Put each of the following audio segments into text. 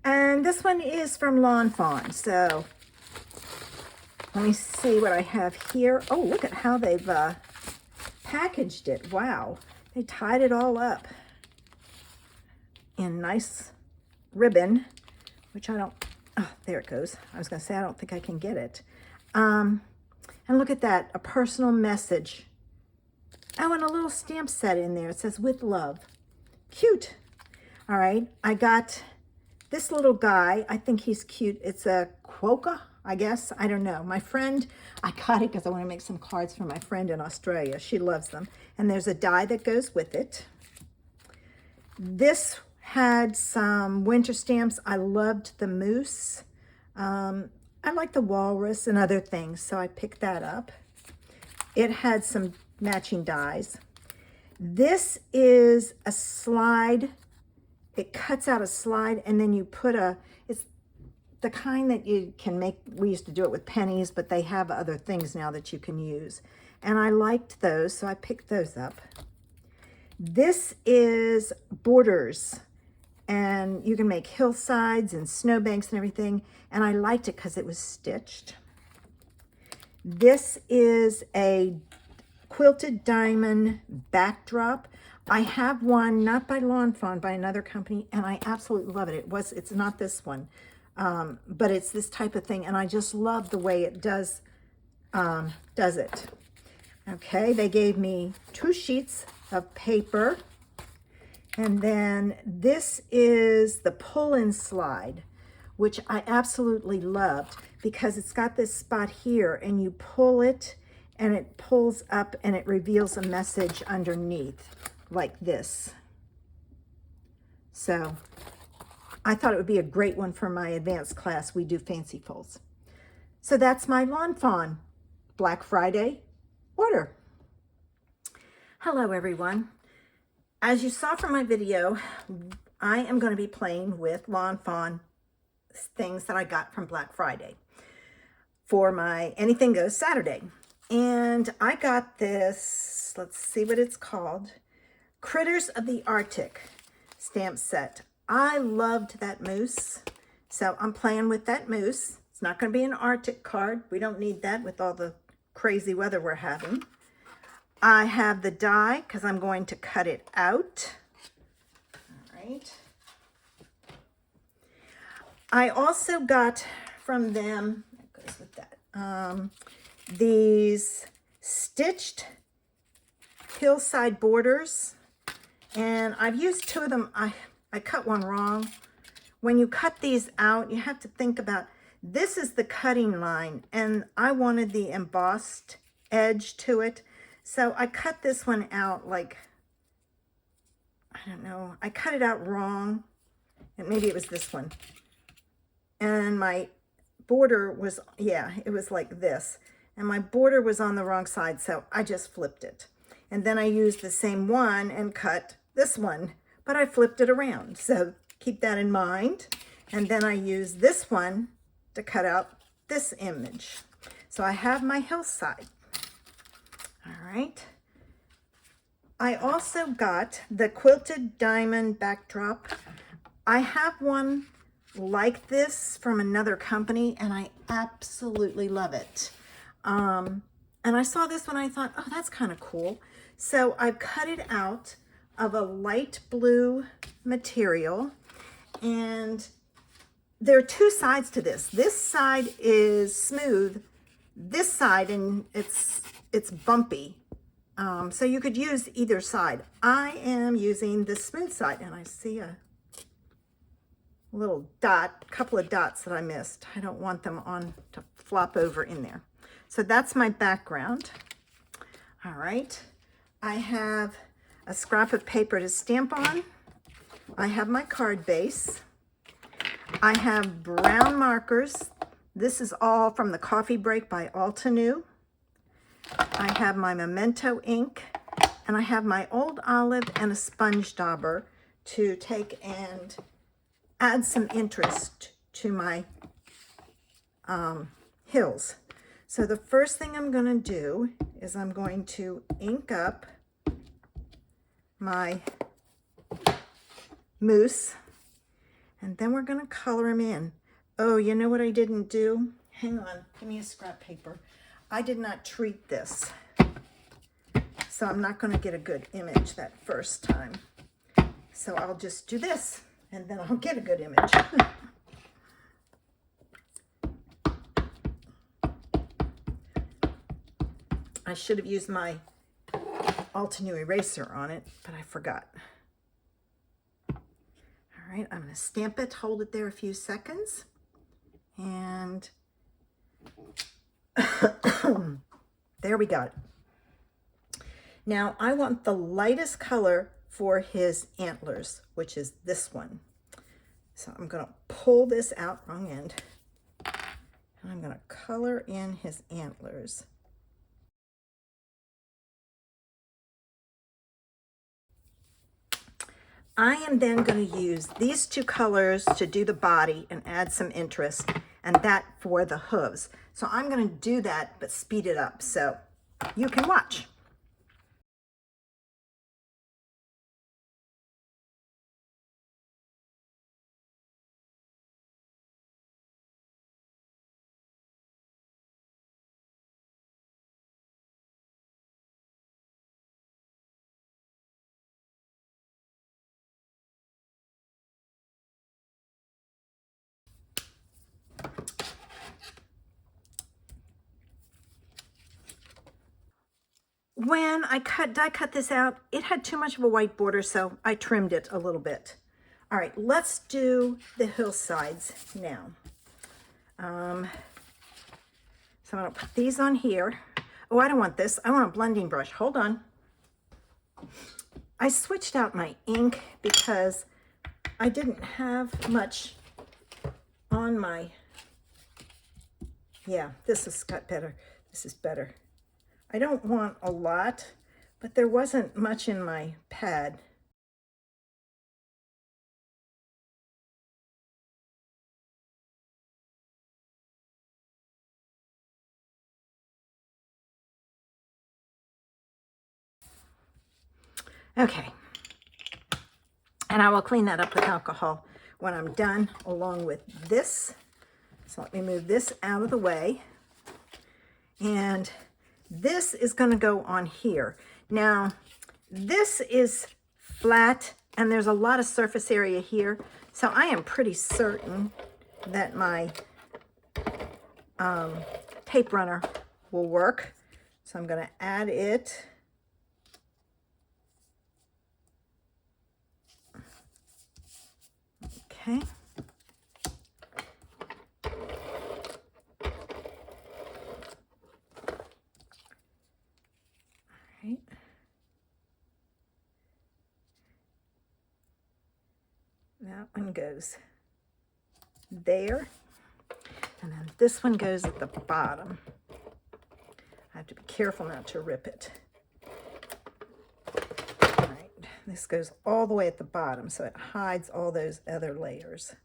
And this one is from Fawn. So let me see what I have here. Oh, look at how they've packaged it. Wow. They tied it all up in nice ribbon, which I don't, oh, there it goes. I was going to say, I don't think I can get it. And look at that, a personal message. Oh, and a little stamp set in there. It says, with love. Cute. All right, I got this little guy. I think he's cute. It's a quokka, I guess. I don't know. My friend, I got it because I want to make some cards for my friend in Australia. She loves them. And there's a die that goes with it. This had some winter stamps. I loved the moose. I like the walrus and other things, so I picked that up. It had some matching dies. This is a slide. It cuts out a slide, and then you put it's the kind that you can make. We used to do it with pennies, but they have other things now that you can use. And I liked those, so I picked those up. This is borders, and you can make hillsides and snowbanks and everything. And I liked it because it was stitched. This is a quilted diamond backdrop. I have one, not by Fawn, by another company, and I absolutely love it. It's not this one, but it's this type of thing, and I just love the way it does it. Okay, they gave me 2 sheets of paper, and then this is the pull-in slide, which I absolutely loved because it's got this spot here, and you pull it, and it pulls up, and it reveals a message underneath, like this. So I thought it would be a great one for my advanced class. We do fancy folds. So that's my Fawn Black Friday order. Hello, everyone. As you saw from my video, I am going to be playing with Fawn things that I got from Black Friday for my Anything Goes Saturday. And I got this, let's see what it's called, Critters of the Arctic stamp set. I loved that moose, so I'm playing with that moose. It's not going to be an Arctic card. We don't need that with all the crazy weather we're having. I have the die because I'm going to cut it out. All right. I also got from them, that goes with that, these stitched hillside borders, and I've used 2 of them. I cut one wrong. When you cut these out, you have to think about, this is the cutting line, and I wanted the embossed edge to it, so I cut this one out like, I don't know, I cut it out wrong, and maybe it was this one, and my border was, yeah, it was like this, and my border was on the wrong side, so I just flipped it. And then I used the same one and cut this one, but I flipped it around. So keep that in mind. And then I used this one to cut out this image. So I have my hillside. All right. I also got the quilted diamond backdrop. I have one like this from another company, and I absolutely love it. And I saw this one, I thought, oh, that's kind of cool. So I've cut it out of a light blue material, and there are 2 sides to this. This side is smooth, this side, and it's bumpy. So you could use either side. I am using the smooth side, and I see a little dot, couple of dots that I missed. I don't want them on to flop over in there. So that's my background. All right. I have a scrap of paper to stamp on. I have my card base. I have brown markers. This is all from the Coffee Break by Altenew. I have my Memento ink, and I have my Old Olive and a sponge dauber to take and add some interest to my hills. So the first thing I'm going to do is I'm going to ink up my moose, And then we're going to color him in. Oh, you know what I didn't do? Hang on, give me a scrap paper. I did not treat this, so I'm not going to get a good image that first time. So I'll just do this, and then I'll get a good image. I should have used my Altenew eraser on it, but I forgot. All right, I'm going to stamp it, hold it there a few seconds, and there we got it. Now I want the lightest color for his antlers, which is this one. So I'm going to pull this out, wrong end, and I'm going to color in his antlers. I am then going to use these two colors to do the body and add some interest, and that for the hooves. So I'm going to do that, but speed it up so you can watch. When I die cut this out, it had too much of a white border, so I trimmed it a little bit. All right, let's do the hillsides now. So I'm gonna put these on here. Oh, I don't want this. I want a blending brush. Hold on. I switched out my ink because I didn't have much on my, yeah, this is got better. This is better. I don't want a lot, but there wasn't much in my pad. Okay, and I will clean that up with alcohol when I'm done, along with this. So let me move this out of the way. And this is going to go on here. Now, this is flat, and there's a lot of surface area here. So I am pretty certain that my tape runner will work. So I'm going to add it. Okay. Right. That one goes there, and then this one goes at the bottom. I have to be careful not to rip it. All right, this goes all the way at the bottom, so it hides all those other layers.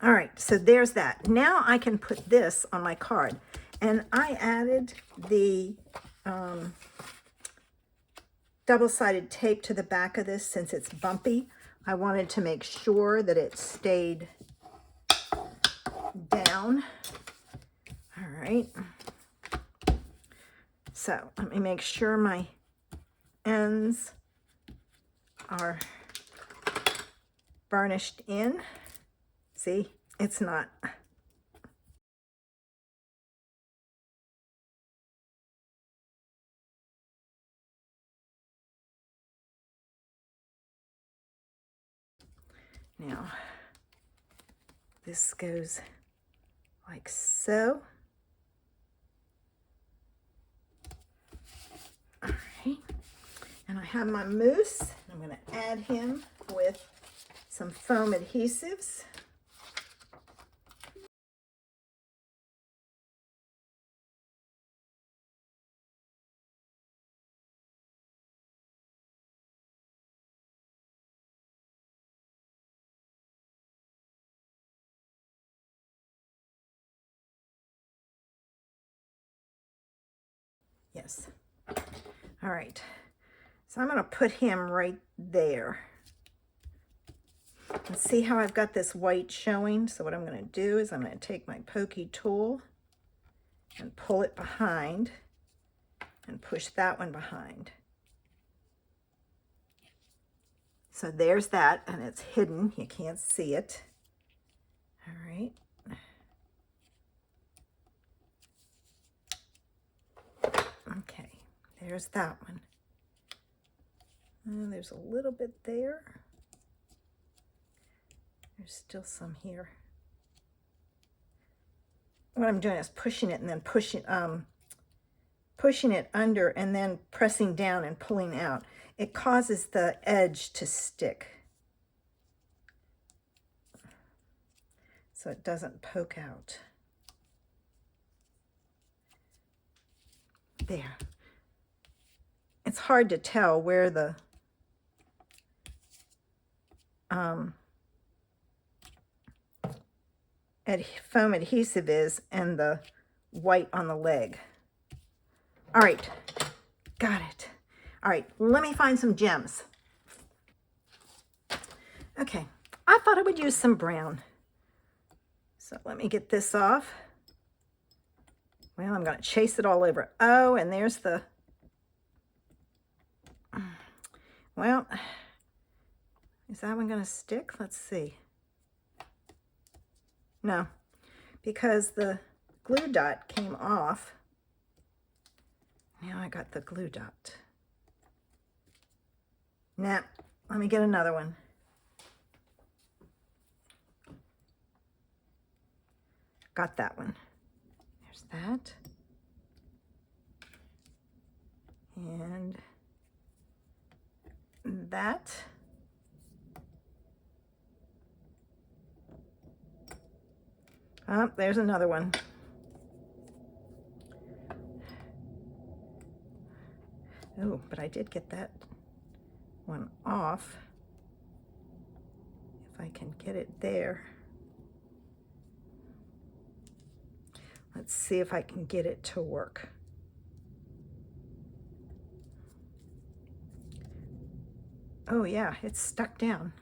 All right, so there's that. Now I can put this on my card, and I added the double-sided tape to the back of this since it's bumpy. I wanted to make sure that it stayed down. All right. So let me make sure my ends are burnished in. See, it's not. Now, this goes like so. All right, and I have my mousse. I'm going to add him with some foam adhesives. Yes. All right. So I'm going to put him right there. And see how I've got this white showing? So what I'm going to do is I'm going to take my pokey tool and pull it behind and push that one behind. So there's that, and it's hidden. You can't see it. All right. Okay, there's that one. There's a little bit there. There's still some here. What I'm doing is pushing it and then pushing it under and then pressing down and pulling out. It causes the edge to stick, so it doesn't poke out. There. It's hard to tell where the foam adhesive is and the white on the leg. All right, got it. All right, let me find some gems. Okay, I thought I would use some brown. So let me get this off. Well, I'm going to chase it all over. Oh, and there's the, well, is that one going to stick? Let's see. No, because the glue dot came off. Now I got the glue dot. Nah, let me get another one. Got that one. There's that. And that. Oh, there's another one. Oh, but I did get that one off. If I can get it there. Let's see if I can get it to work. Oh yeah, it's stuck down.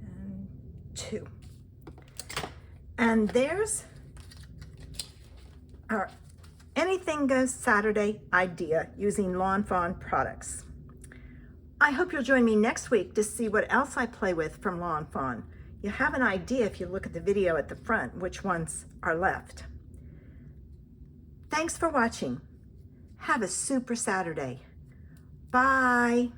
And two. And there's our Anything Goes Saturday idea using Lawn Fawn products. I hope you'll join me next week to see what else I play with from Lawn Fawn. You'll have an idea if you look at the video at the front which ones are left. Thanks for watching. Have a super Saturday. Bye.